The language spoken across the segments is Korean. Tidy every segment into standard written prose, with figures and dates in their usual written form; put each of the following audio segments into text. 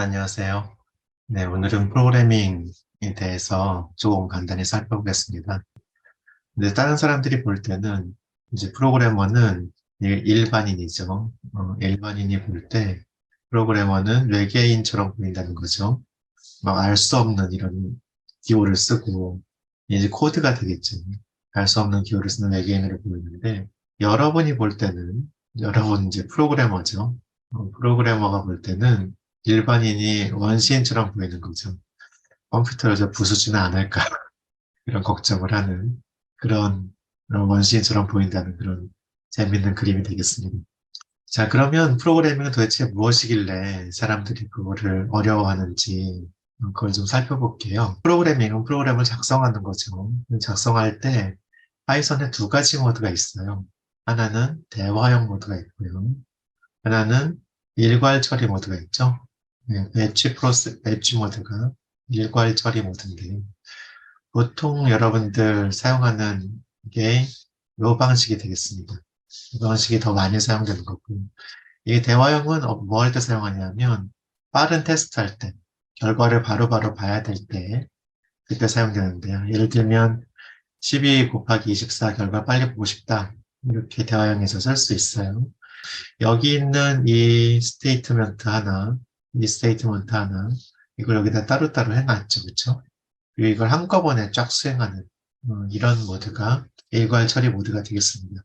안녕하세요. 네, 오늘은 프로그래밍에 대해서 조금 간단히 살펴보겠습니다. 근데 다른 사람들이 볼 때는 이제 프로그래머는 일반인이죠. 일반인이 볼 때 프로그래머는 외계인처럼 보인다는 거죠. 막 알 수 없는 이런 기호를 쓰고 이제 코드가 되겠죠. 알 수 없는 기호를 쓰는 외계인으로 보이는데 여러분이 볼 때는 여러분 이제 프로그래머죠. 프로그래머가 볼 때는 일반인이 원시인처럼 보이는 거죠. 컴퓨터를 저 부수지는 않을까 이런 걱정을 하는 그런 원시인처럼 보인다는 그런 재밌는 그림이 되겠습니다. 자, 그러면 프로그래밍은 도대체 무엇이길래 사람들이 그거를 어려워하는지 그걸 좀 살펴볼게요. 프로그래밍은 프로그램을 작성하는 거죠. 작성할 때 파이썬에 두 가지 모드가 있어요. 하나는 대화형 모드가 있고요. 하나는 일괄 처리 모드가 있죠. 네, 배치 모드가 일괄 처리 모드인데 보통 여러분들 사용하는 게 이 방식이 되겠습니다. 이 방식이 더 많이 사용되는 거고 이 대화형은 뭐 할 때 사용하냐면 빠른 테스트 할 때, 결과를 바로바로 봐야 될 때 그때 사용되는데요. 예를 들면 12 곱하기 24 결과 빨리 보고 싶다. 이렇게 대화형에서 쓸 수 있어요. 여기 있는 이 스테이트먼트 하나, 이걸 여기다 따로따로 해놨죠. 그쵸? 그리고 이걸 한꺼번에 쫙 수행하는 이런 모드가 일괄 처리 모드가 되겠습니다.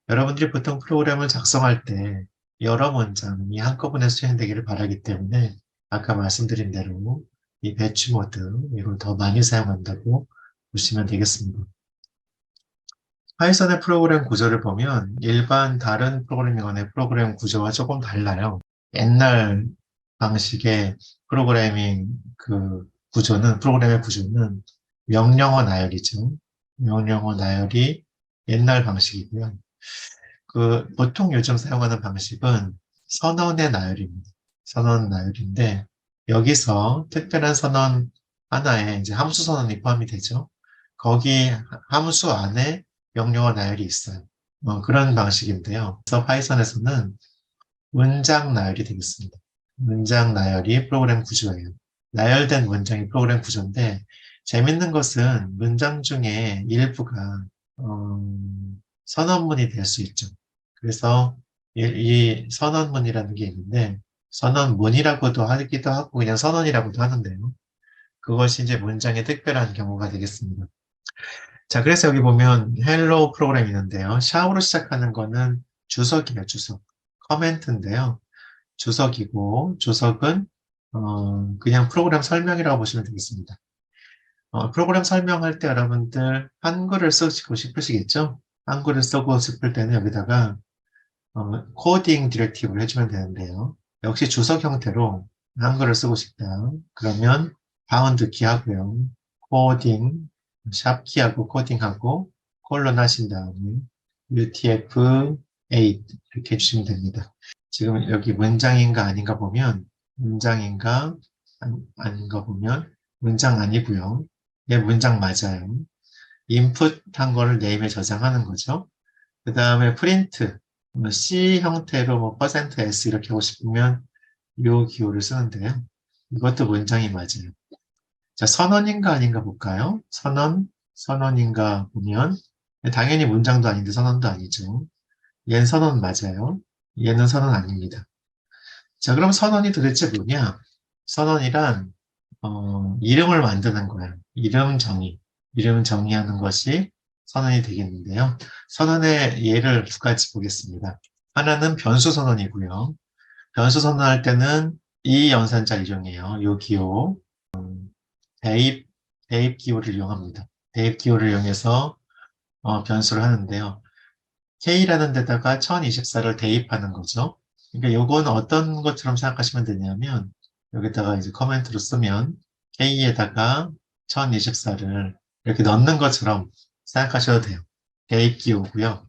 여러분들이 보통 프로그램을 작성할 때 여러 문장이 한꺼번에 수행되기를 바라기 때문에 아까 말씀드린 대로 이 배치 모드, 이걸 더 많이 사용한다고 보시면 되겠습니다. 파이썬의 프로그램 구조를 보면 일반 다른 프로그래밍어의 프로그램 구조와 조금 달라요. 옛날 방식의 프로그램의 구조는 명령어 나열이죠. 명령어 나열이 옛날 방식이고요. 보통 요즘 사용하는 방식은 선언의 나열입니다. 선언 나열인데, 여기서 특별한 선언 하나에 이제 함수 선언이 포함이 되죠. 거기 함수 안에 명령어 나열이 있어요. 그런 방식인데요. 그래서 파이썬에서는 문장 나열이 되겠습니다. 문장 나열이 프로그램 구조예요. 나열된 문장이 프로그램 구조인데, 재밌는 것은 문장 중에 일부가 선언문이 될 수 있죠. 그래서 이 선언문이라는 게 있는데 선언문이라고도 하기도 하고 그냥 선언이라고도 하는데요. 그것이 이제 문장의 특별한 경우가 되겠습니다. 자, 그래서 여기 보면 헬로 프로그램이 있는데요. 샤우로 시작하는 거는 주석이에요, 주석. 커멘트인데요. 주석이고 주석은 그냥 프로그램 설명이라고 보시면 되겠습니다. 프로그램 설명할 때 여러분들 한글을 쓰시고 싶으시겠죠? 한글을 쓰고 싶을 때는 여기다가 코딩 디렉티브를 해주면 되는데요. 역시 주석 형태로 한글을 쓰고 싶다. 그러면 바운드 키하고요. 코딩, 샵 키하고 코딩하고 콜론 하신 다음에 UTF-8 이렇게 해주시면 됩니다. 지금 여기 문장인가 아닌가 보면 문장인가 아닌가 보면 문장 아니고요. 예, 문장 맞아요. 인풋 한 거를 네임에 저장하는 거죠. 그 다음에 프린트, C 형태로 %S 이렇게 하고 싶으면 요 기호를 쓰는데요. 이것도 문장이 맞아요. 자, 선언인가 아닌가 볼까요? 선언인가 보면 당연히 문장도 아닌데 선언도 아니죠. 얘는 선언 맞아요. 얘는 선언 아닙니다. 자, 그럼 선언이 도대체 뭐냐? 선언이란 이름을 만드는 거예요. 이름 정의하는 것이 선언이 되겠는데요. 선언의 예를 두 가지 보겠습니다. 하나는 변수 선언이고요. 변수 선언할 때는 이 연산자 이용해요. 요 기호, 대입, 대입 기호를 이용합니다. 대입 기호를 이용해서 변수를 하는데요. K라는 데다가 1024를 대입하는 거죠. 그러니까 요건 어떤 것처럼 생각하시면 되냐면 여기다가 이제 커멘트로 쓰면 K에다가 1024를 이렇게 넣는 것처럼 생각하셔도 돼요. 대입 기호고요.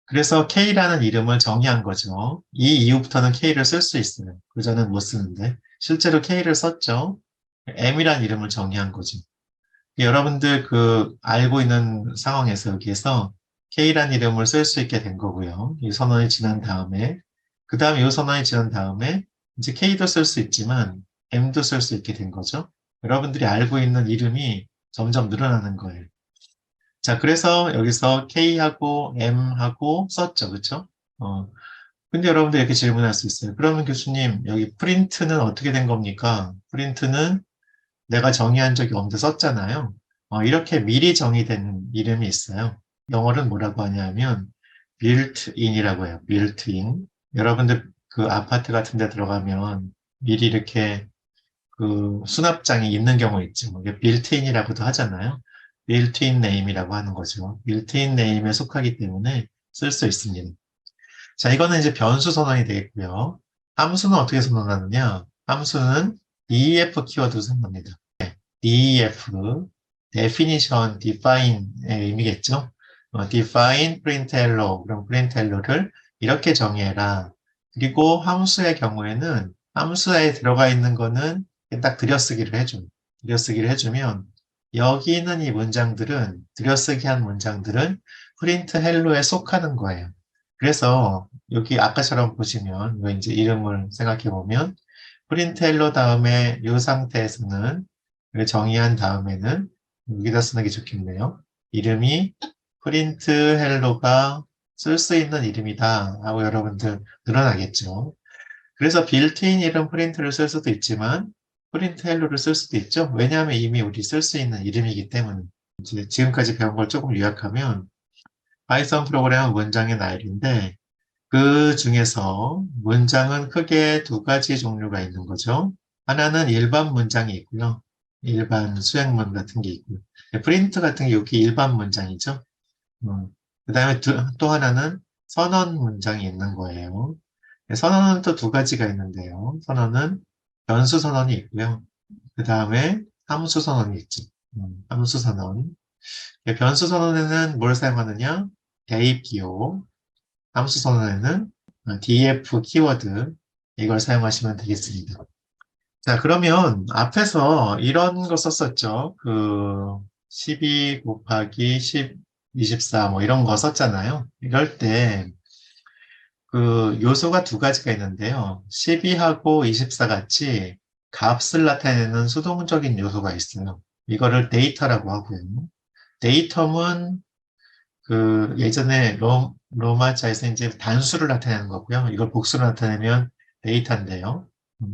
그래서 K라는 이름을 정의한 거죠. 이 이후부터는 K를 쓸 수 있어요. 그전엔 못 쓰는데 실제로 K를 썼죠. M이라는 이름을 정의한 거죠. 여러분들 알고 있는 상황에서 여기에서 K라는 이름을 쓸 수 있게 된 거고요. 이 선언이 지난 다음에 그 다음에 이 선언이 지난 다음에 이제 K도 쓸 수 있지만 M도 쓸 수 있게 된 거죠. 여러분들이 알고 있는 이름이 점점 늘어나는 거예요. 자, 그래서 여기서 K하고 M하고 썼죠. 그쵸? 근데 여러분들 이렇게 질문할 수 있어요. 그러면 교수님, 여기 프린트는 어떻게 된 겁니까? 프린트는 내가 정의한 적이 없는데 썼잖아요. 이렇게 미리 정의된 이름이 있어요. 영어로는 뭐라고 하냐면 built in이라고 해요. built in. 여러분들 그 아파트 같은 데 들어가면 미리 이렇게 그 수납장이 있는 경우 있죠. 이게 built in이라고도 하잖아요. built in name이라고 하는 거죠. built in name에 속하기 때문에 쓸 수 있습니다. 자, 이거는 이제 변수 선언이 되겠고요. 함수는 어떻게 선언하느냐? 함수는 def 키워드로 선언합니다. def, definition, define의 의미겠죠? define, print hello. 그럼 print hello를 이렇게 정의해라. 그리고 함수의 경우에는 함수에 들어가 있는 거는 딱 들여쓰기를 해줘요. 들여쓰기를 해주면 여기 있는 이 문장들은, 들여쓰기 한 문장들은 print hello에 속하는 거예요. 그래서 여기 아까처럼 보시면 이거 이제 이름을 생각해 보면 print hello 다음에 이 상태에서는 정의한 다음에는 여기다 쓰는 게 좋겠네요. 이름이 프린트 헬로가 쓸 수 있는 이름이다 하고 여러분들 늘어나겠죠. 그래서 빌트인 이름 프린트를 쓸 수도 있지만 프린트 헬로를 쓸 수도 있죠. 왜냐하면 이미 우리 쓸 수 있는 이름이기 때문에. 이제 지금까지 배운 걸 조금 요약하면 파이썬 프로그램은 문장의 나열인데 그 중에서 문장은 크게 두 가지 종류가 있는 거죠. 하나는 일반 문장이 있고요. 일반 수행문 같은 게 있고요. 프린트 같은 게 여기 일반 문장이죠. 그 다음에 또 하나는 선언 문장이 있는 거예요. 선언은 또 두 가지가 있는데요. 선언은 변수 선언이 있고요. 그 다음에 함수 선언이 있죠. 함수 선언. 변수 선언에는 뭘 사용하느냐? 대입기호. 함수 선언에는 def 키워드 이걸 사용하시면 되겠습니다. 자, 그러면 앞에서 이런 거 썼었죠. 그 12 곱하기 10, 24 뭐 이런 거 썼잖아요. 이럴 때 그 요소가 두 가지가 있는데요. 12하고 24 같이 값을 나타내는 수동적인 요소가 있어요. 이거를 데이터라고 하고요. 데이터는 그 예전에 로마자에서 이제 단수를 나타내는 거고요. 이걸 복수로 나타내면 데이터인데요.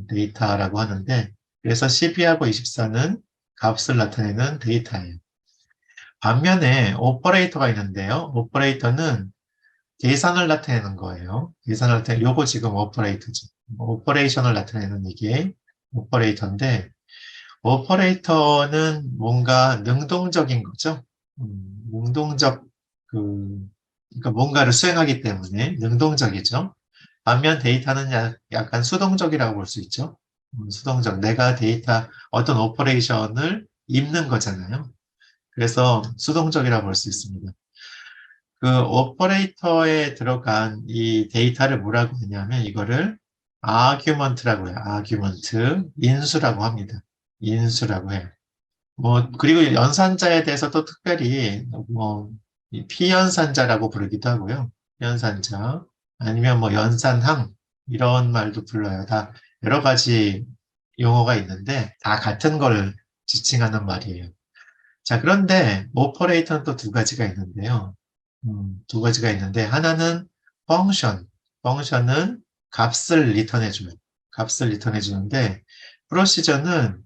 데이터라고 하는데 그래서 12하고 24는 값을 나타내는 데이터예요. 반면에 오퍼레이터가 있는데요. 오퍼레이터는 계산을 나타내는 거예요. 계산을 나타내는 요거 지금 오퍼레이터죠. 오퍼레이션을 나타내는 이게 오퍼레이터인데 오퍼레이터는 뭔가 능동적인 거죠. 능동적 그러니까 뭔가를 수행하기 때문에 능동적이죠. 반면 데이터는 약간 수동적이라고 볼 수 있죠. 수동적. 내가 데이터 어떤 오퍼레이션을 입는 거잖아요. 그래서 수동적이라고 볼 수 있습니다. 그 오퍼레이터에 들어간 이 데이터를 뭐라고 하냐면 이거를 argument라고 해요. argument, 인수라고 합니다. 인수라고 해요. 그리고 연산자에 대해서 또 특별히 피연산자라고 부르기도 하고요. 연산자 아니면 연산항 이런 말도 불러요. 다 여러 가지 용어가 있는데 다 같은 걸 지칭하는 말이에요. 자, 그런데 오퍼레이터는 또 두 가지가 있는데요. 두 가지가 있는데 하나는 펑션은 값을 리턴해줘요. 값을 리턴해주는데 프로시저는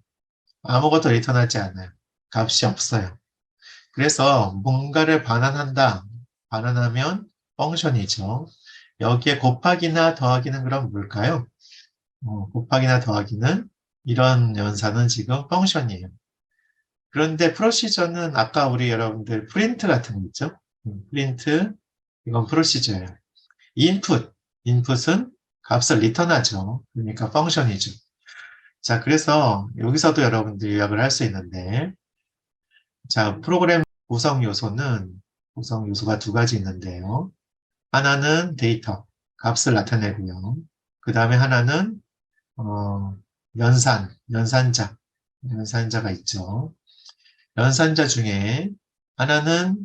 아무것도 리턴하지 않아요. 값이 없어요. 그래서 뭔가를 반환한다. 반환하면 펑션이죠. 여기에 곱하기나 더하기는 그럼 뭘까요? 곱하기나 더하기는 이런 연산은 지금 펑션이에요. 그런데 프로시저는 아까 우리 여러분들 프린트 같은 거 있죠? 프린트, 이건 프로시저예요. 인풋은 값을 리턴하죠. 그러니까 펑션이죠. 자, 그래서 여기서도 여러분들이 요약을 할 수 있는데, 자, 프로그램 구성 요소가 두 가지 있는데요. 하나는 데이터, 값을 나타내고요. 그 다음에 하나는, 연산자가 있죠. 연산자 중에 하나는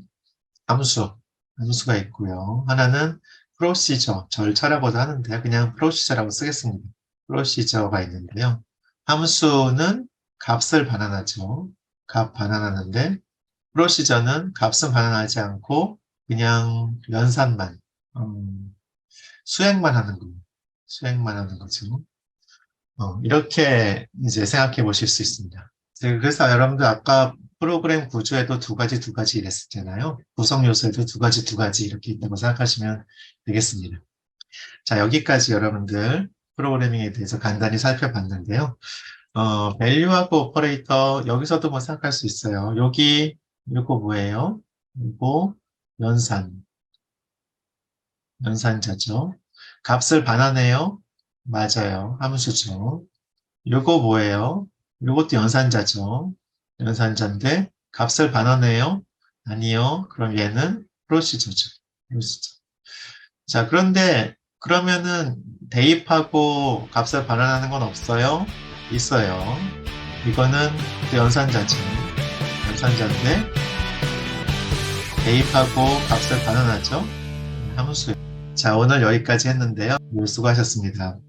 함수가 있고요. 하나는 프로시저, 절차라고도 하는데 그냥 프로시저라고 쓰겠습니다. 프로시저가 있는데요. 함수는 값을 반환하죠. 값 반환하는데 프로시저는 값은 반환하지 않고 그냥 연산만, 수행만 하는 거예요. 수행만 하는 거죠. 이렇게 이제 생각해 보실 수 있습니다. 그래서 여러분들 아까 프로그램 구조에도 두 가지 이랬었잖아요. 구성 요소에도 두 가지 이렇게 있다고 생각하시면 되겠습니다. 자, 여기까지 여러분들 프로그래밍에 대해서 간단히 살펴봤는데요. value하고 오퍼레이터 여기서도 뭐 생각할 수 있어요. 요거 뭐예요? 요거 연산자죠. 값을 반환해요? 맞아요. 함수죠. 요거 뭐예요? 요것도 연산자죠. 연산자인데 값을 반환해요? 아니요. 그럼 얘는 프로시저죠. 프로시저. 자, 그런데 그러면은 대입하고 값을 반환하는 건 없어요? 있어요. 이거는 또 연산자죠. 연산자인데 대입하고 값을 반환하죠. 함수. 자, 오늘 여기까지 했는데요. 수고하셨습니다.